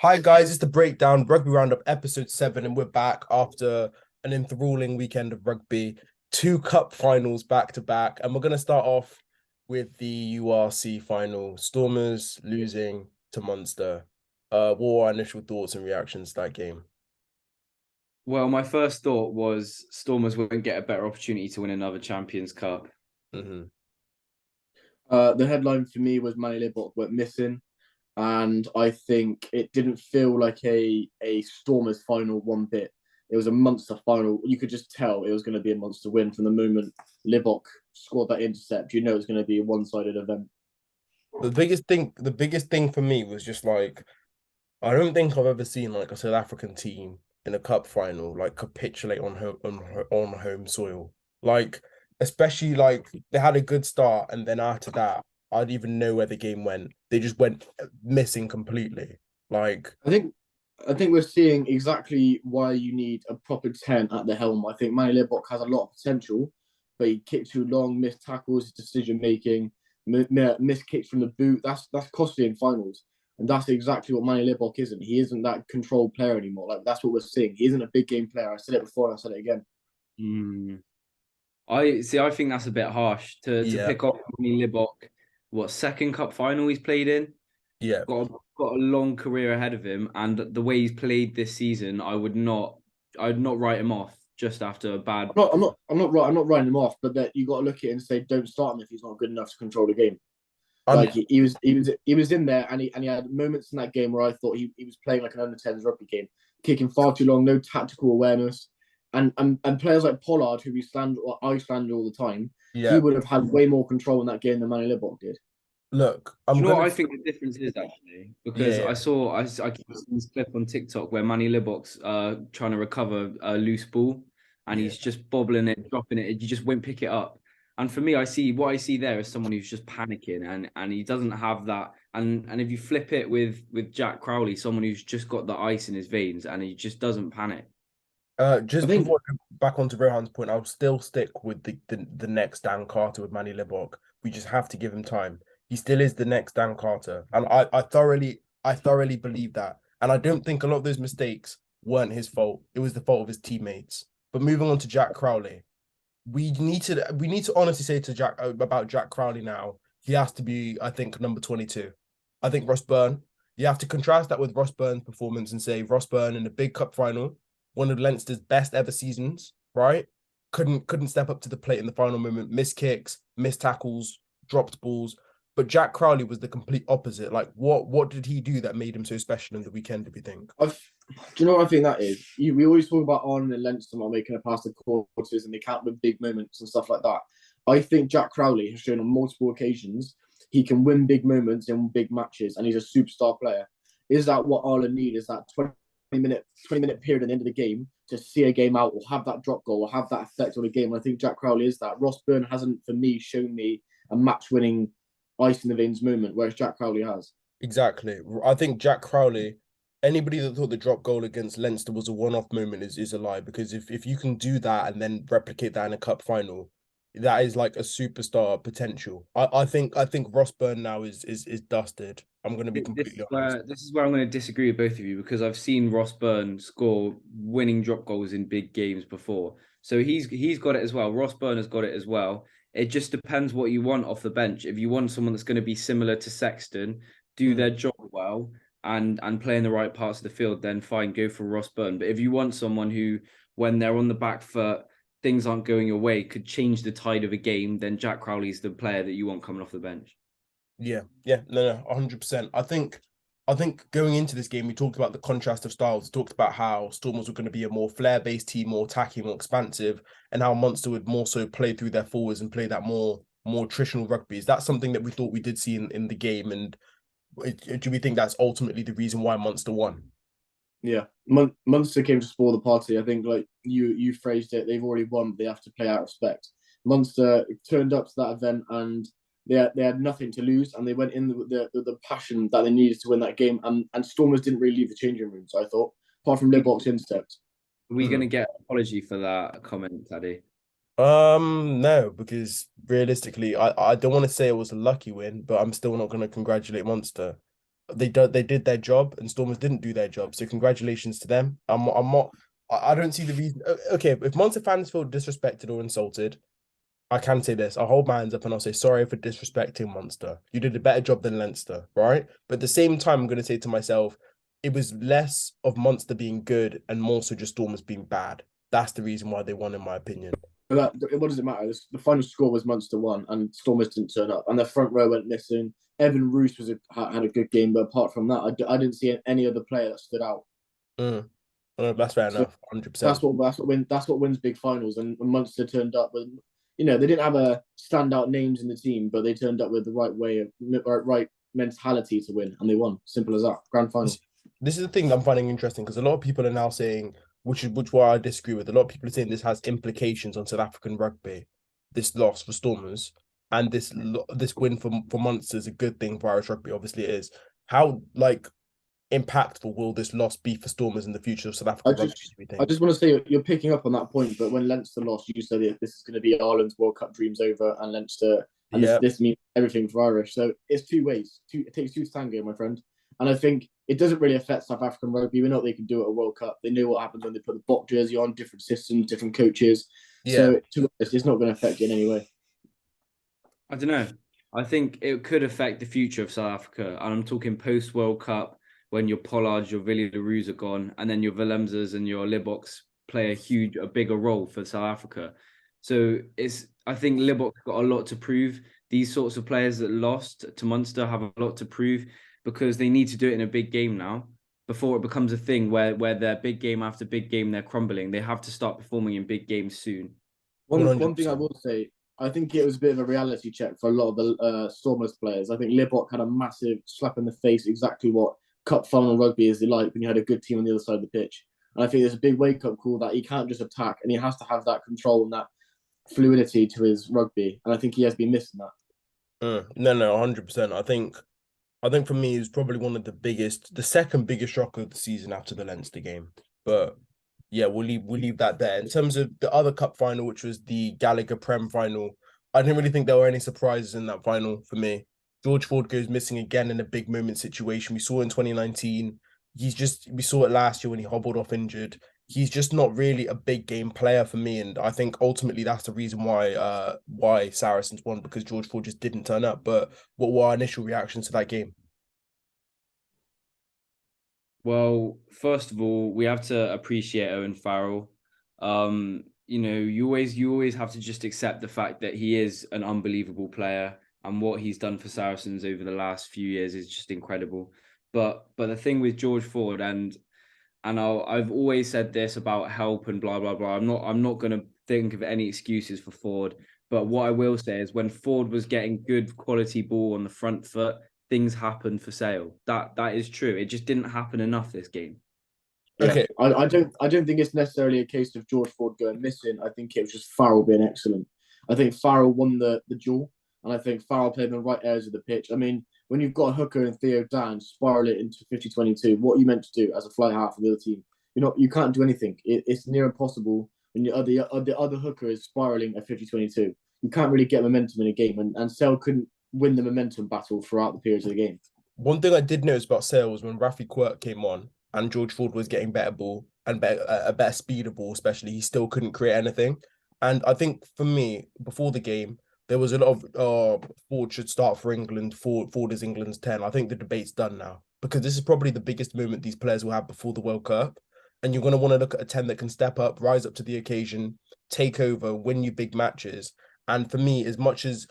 Hi guys, it's the breakdown Rugby Roundup ep7, and we're back after an enthralling weekend of rugby. Two cup finals back to back, and we're gonna start off with the URC final. Stormers losing to Munster. What were our initial thoughts and reactions to that game? Well, my first thought was Stormers wouldn't get a better opportunity to win another Champions Cup. Hmm. The headline for me was Manny Libbok went missing, and I think it didn't feel like a Stormers final one bit. It was a Munster final. You could just tell it was going to be a Munster win from the moment Libbok scored that intercept. You know it's going to be a one-sided event. The biggest thing for me was just like I don't think I've ever seen like a South African team in a cup final like capitulate on home soil. Like, especially like they had a good start, and then after that, I didn't even know where the game went. They just went missing completely. Like, I think I think we're seeing exactly why you need a proper 10 at the helm. I think Manny Libbok has a lot of potential, but he kicked too long, missed tackles, decision making, missed kicks from the boot. That's costly in finals. And that's exactly what Manny Libbok isn't. He isn't that controlled player anymore. Like that's what we're seeing. He isn't a big game player. I said it before and I said it again. Mm. I see. I think that's a bit harsh to yeah, pick off Libbok. What second cup final he's played in? yeah. Got a long career ahead of him, and the way he's played this season, I'd not write him off just after a bad. I'm not writing him off, but that you got to look at it and say, don't start him if he's not good enough to control the game. I'm Like he was in there and he had moments in that game where I thought he was playing like an under 10s rugby game, kicking far too long, no tactical awareness. And players like Pollard, who we slander or I slander all the time, he yeah. would have had way more control in that game than Manny Libbok did. Look, Do I'm you know gonna what I think the difference is actually? Because yeah. I keep seeing this clip on TikTok where Manny Libbok's trying to recover a loose ball and Yeah. he's just bobbling it, dropping it, and you just won't pick it up. And for me, I see there is someone who's just panicking and he doesn't have that. And if you flip it with Jack Crowley, someone who's just got the ice in his veins and he just doesn't panic. I Just think before I go back onto Rohan's point, I'll still stick with the next Dan Carter with Manny Libbok. We just have to give him time. He still is the next Dan Carter, and I thoroughly believe that. And I don't think a lot of those mistakes weren't his fault. It was the fault of his teammates. But moving on to Jack Crowley, we need to honestly say to Jack about Jack Crowley now. He has to be, I think, number 22. I think Ross Byrne. You have to contrast that with Ross Byrne's performance and say Ross Byrne in the big cup final, one of Leinster's best ever seasons, right? Couldn't step up to the plate in the final moment, missed kicks, missed tackles, dropped balls. But Jack Crowley was the complete opposite. Like, what did he do that made him so special in the weekend, do we think? I've do you know what I think that is? We always talk about Arnold and Leinster not making it past the quarters and they count with big moments and stuff like that. I think Jack Crowley has shown on multiple occasions he can win big moments in big matches and he's a superstar player. Is that what Ireland need? Is that 20-minute period at the end of the game to see a game out or have that drop goal or have that effect on the game? And I think Jack Crowley is that. Ross Byrne hasn't, for me, shown me a match winning ice in the veins moment, whereas Jack Crowley has. Exactly. I think Jack Crowley, anybody that thought the drop goal against Leinster was a one-off moment is a lie, because if you can do that and then replicate that in a cup final, that is like a superstar potential. I think Ross Byrne now is dusted. I'm gonna be completely honest. This is where I'm going to disagree with both of you because I've seen Ross Byrne score winning drop goals in big games before. So he's got it as well. Ross Byrne has got it as well. It just depends what you want off the bench. If you want someone that's going to be similar to Sexton, do Mm. their job well and play in the right parts of the field, then fine, go for Ross Byrne. But if you want someone who, when they're on the back foot, things aren't going your way, could change the tide of a game, then Jack Crowley's the player that you want coming off the bench. Yeah, yeah, no, 100%. I think going into this game, we talked about the contrast of styles. We talked about how Stormers were going to be a more flair-based team, more attacking, more expansive, and how Munster would more so play through their forwards and play that more traditional rugby. Is that something that we thought we did see in the game? And do we think that's ultimately the reason why Munster won? Yeah, Munster came to spoil the party. I think, like you phrased it, they've already won. But they have to play out of respect. Munster turned up to that event and they had nothing to lose, and they went in with the passion that they needed to win that game. And Stormers didn't really leave the changing rooms. I thought, apart from Libbok's intercept. Are we going to Mm. get an apology for that comment, Taddy? No, because realistically, I don't want to say it was a lucky win, but I'm still not going to congratulate Munster. they did their job, and Stormers didn't do their job. So congratulations to them. I'm not. I don't see the reason. Okay, if Munster fans feel disrespected or insulted, I can say this. I'll hold my hands up and I'll say sorry for disrespecting Munster. You did a better job than Leinster, right? But at the same time, I'm going to say to myself, it was less of Munster being good and more so just Stormers being bad. That's the reason why they won, in my opinion. But what does it matter? The final score was Munster 1 and Stormers didn't turn up. And the front row went missing. Evan Roos had a good game, but apart from that, I didn't see any other player that stood out. That's fair So enough, 100%. that's what wins big finals. And Munster turned up with, they didn't have a standout names in the team, but they turned up with the right mentality to win, and they won. Simple as that. Grand final. This is the thing I'm finding interesting because a lot of people are now saying, which why I disagree with. A lot of people are saying this has implications on South African rugby. This loss for Stormers and this win for Munster is a good thing for Irish rugby. Obviously, it is. How impactful will this loss be for Stormers in the future of South African rugby? I just want to say you're picking up on that point, but when Leinster lost, you said this is going to be Ireland's World Cup dreams over, and Leinster, and this means everything for Irish. So it's two ways. It takes two to tango, my friend. And I think it doesn't really affect South African rugby. We know what they can do at a World Cup. They know what happens when they put the Bok jersey on, different systems, different coaches. Yeah. So to us, it's not going to affect you in any way. I don't know. I think it could affect the future of South Africa. And I'm talking post-World Cup, when your Pollards, your Villiers de Roos are gone, and then your Willemses and your Libboks play a bigger role for South Africa. So I think Libbok's got a lot to prove. These sorts of players that lost to Munster have a lot to prove, because they need to do it in a big game now before it becomes a thing where they're big game after big game, they're crumbling. They have to start performing in big games soon. One thing I will say, I think it was a bit of a reality check for a lot of the Stormers players. I think Libbok had a massive slap in the face, exactly what cup final rugby is like when you had a good team on the other side of the pitch. And I think there's a big wake-up call that he can't just attack, and he has to have that control and that fluidity to his rugby. And I think he has been missing that. No, 100%. I think for me, it's probably one of the second biggest shock of the season after the Leinster game. But yeah, we'll leave that there. In terms of the other cup final, which was the Gallagher Prem final, I didn't really think there were any surprises in that final for me. George Ford goes missing again in a big moment situation. We saw it in 2019. We saw it last year when he hobbled off injured. He's just not really a big game player for me, and I think ultimately that's the reason why Saracens won, because George Ford just didn't turn up. But what were our initial reactions to that game? Well, first of all, we have to appreciate Owen Farrell. You always have to just accept the fact that he is an unbelievable player, and what he's done for Saracens over the last few years is just incredible. But the thing with George Ford, and I've always said this about help and blah blah blah. I'm not going to think of any excuses for Ford. But what I will say is, when Ford was getting good quality ball on the front foot, things happened for Sale. That is true. It just didn't happen enough this game. Yeah. Okay, I don't think it's necessarily a case of George Ford going missing. I think it was just Farrell being excellent. I think Farrell won the duel, and I think Farrell played in the right areas of the pitch. I mean, when you've got a hooker and Theo Dan spiral it into 50-22, what are you meant to do as a fly half of the other team? You can't do anything. It's near impossible when the other hooker is spiraling at 50-22. You can't really get momentum in a game, and Sale couldn't win the momentum battle throughout the periods of the game. One thing I did notice about Sale was when Rafi Quirk came on and George Ford was getting better ball and a better speed of ball, especially, he still couldn't create anything. And I think for me, before the game, there was a lot of Ford should start for England. Ford is England's 10. I think the debate's done now, because this is probably the biggest moment these players will have before the World Cup. And you're going to want to look at a 10 that can step up, rise up to the occasion, take over, win you big matches. And for me, as much as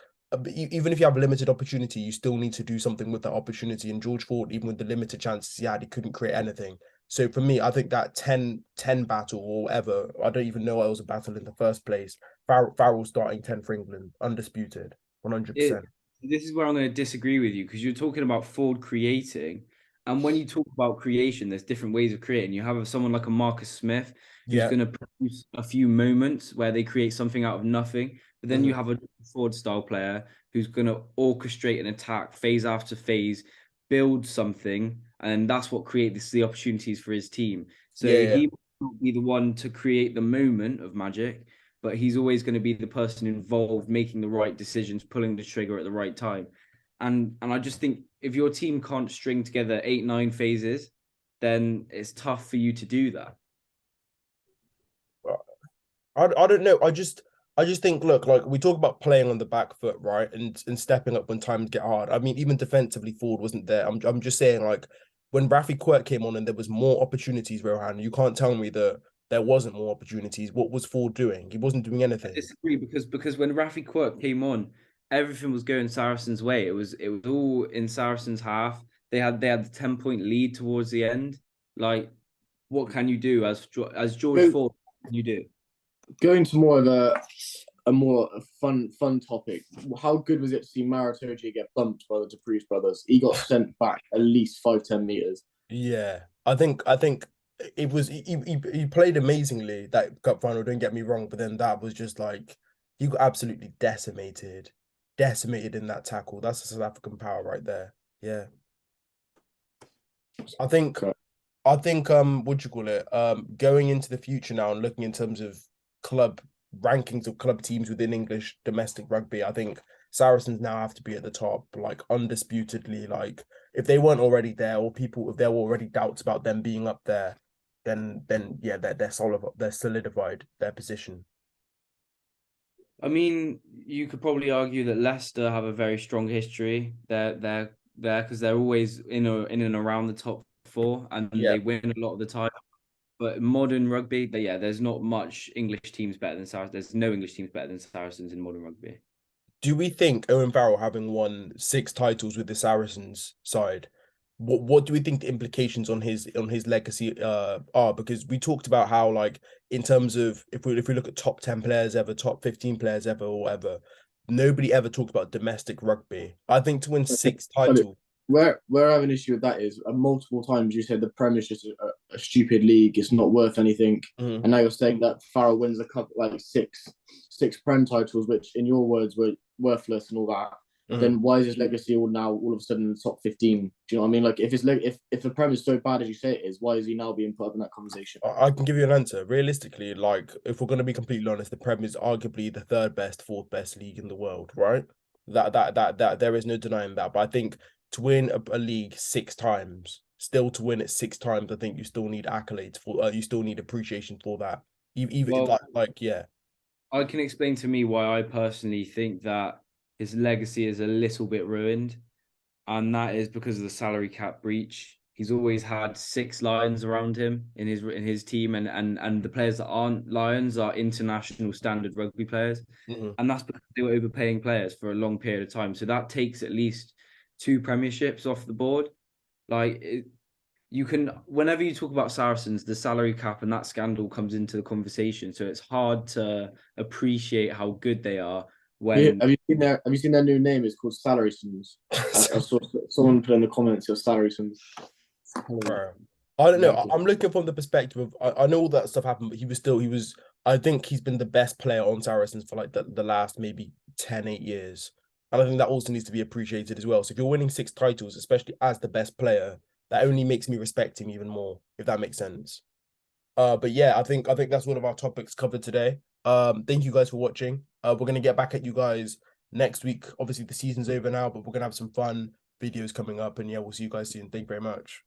even if you have a limited opportunity, you still need to do something with that opportunity. And George Ford, even with the limited chances he had, he couldn't create anything. So for me, I think that 10 battle or whatever, I don't even know it was a battle in the first place. Farrell starting 10 for England, undisputed, 100%. This is where I'm going to disagree with you, because you're talking about Ford creating. And when you talk about creation, there's different ways of creating. You have someone like a Marcus Smith who's going to produce a few moments where they create something out of nothing. But then you have a Ford style player who's going to orchestrate an attack phase after phase, build something, and that's what creates the opportunities for his team. So he won't be the one to create the moment of magic, but he's always going to be the person involved, making the right decisions, pulling the trigger at the right time. And I just think if your team can't string together 8-9 phases, then it's tough for you to do that. I don't know. I just think, look, like we talk about playing on the back foot, right, and stepping up when times get hard. I mean, even defensively, Ford wasn't there. I'm just saying, like when Rafi Quirk came on and there was more opportunities, Rohan, you can't tell me that there wasn't more opportunities. What was Ford doing? He wasn't doing I anything. disagree because when Rafi Quirk came on, everything was going Saracens' way. It was all in Saracens' half. They had the 10-point lead towards the end. Like, what can you do as George Ford? What can you do? Going to more of a more fun topic. How good was it to see Maratoji get bumped by the Dupree's brothers? He got sent back at least 5-10 meters. Yeah, I think it was he played amazingly that cup final. Don't get me wrong, but then that was just like he got absolutely decimated in that tackle. That's the South African power right there. Yeah, I think what you call it, going into the future now and looking in terms of club rankings of club teams within English domestic rugby, I think Saracens now have to be at the top, like undisputedly. Like if they weren't already there, or if there were already doubts about them being up there, then yeah, they're solid, they're solidified their position. I mean, you could probably argue that Leicester have a very strong history. They're there because they're always in and around the top four, and they win a lot of the time. But modern rugby, yeah, there's not much English teams better than Saracens. There's no English teams better than Saracens in modern rugby. Do we think Owen Farrell, having won 6 titles with the Saracens side, what do we think the implications on his legacy are? Because we talked about how, like, in terms of if we look at top 10 players ever, top 15 players ever, or whatever, nobody ever talked about domestic rugby. I think to win 6 titles. Where I have an issue with that is multiple times you said the Prem is just a stupid league, it's not worth anything, and now you're saying that Farrell wins a couple like six Prem titles, which in your words were worthless and all that. Then why is his legacy all of a sudden in the top 15? Do you know what I mean? Like if the Prem is so bad as you say it is, why is he now being put up in that conversation? I can give you an answer. Realistically, like if we're going to be completely honest, the Prem is arguably the 3rd best, 4th best league in the world, right? That there is no denying that. But I think to win a league 6 times, still to win it 6 times, I think you still need accolades for. You still need appreciation for that. Even Well, yeah. I can explain to me why I personally think that his legacy is a little bit ruined, and that is because of the salary cap breach. He's always had 6 Lions around him in his team, and the players that aren't Lions are international standard rugby players, and that's because they were overpaying players for a long period of time. So that takes at least 2 premierships off the board. Like you can, whenever you talk about Saracens, the salary cap and that scandal comes into the conversation. So it's hard to appreciate how good they are. When have you seen their new name? It's called Saracens. I saw someone put in the comments of Saracens. Bro, I don't know. I'm looking from the perspective of I know all that stuff happened, but he was. I think he's been the best player on Saracens for like the last maybe 10-8 years. And I think that also needs to be appreciated as well. So if you're winning 6 titles, especially as the best player, that only makes me respect him even more, if that makes sense. But yeah, I think that's one of our topics covered today. Thank you guys for watching. We're gonna get back at you guys next week. Obviously, the season's over now, but we're gonna have some fun videos coming up, and yeah, we'll see you guys soon. Thank you very much.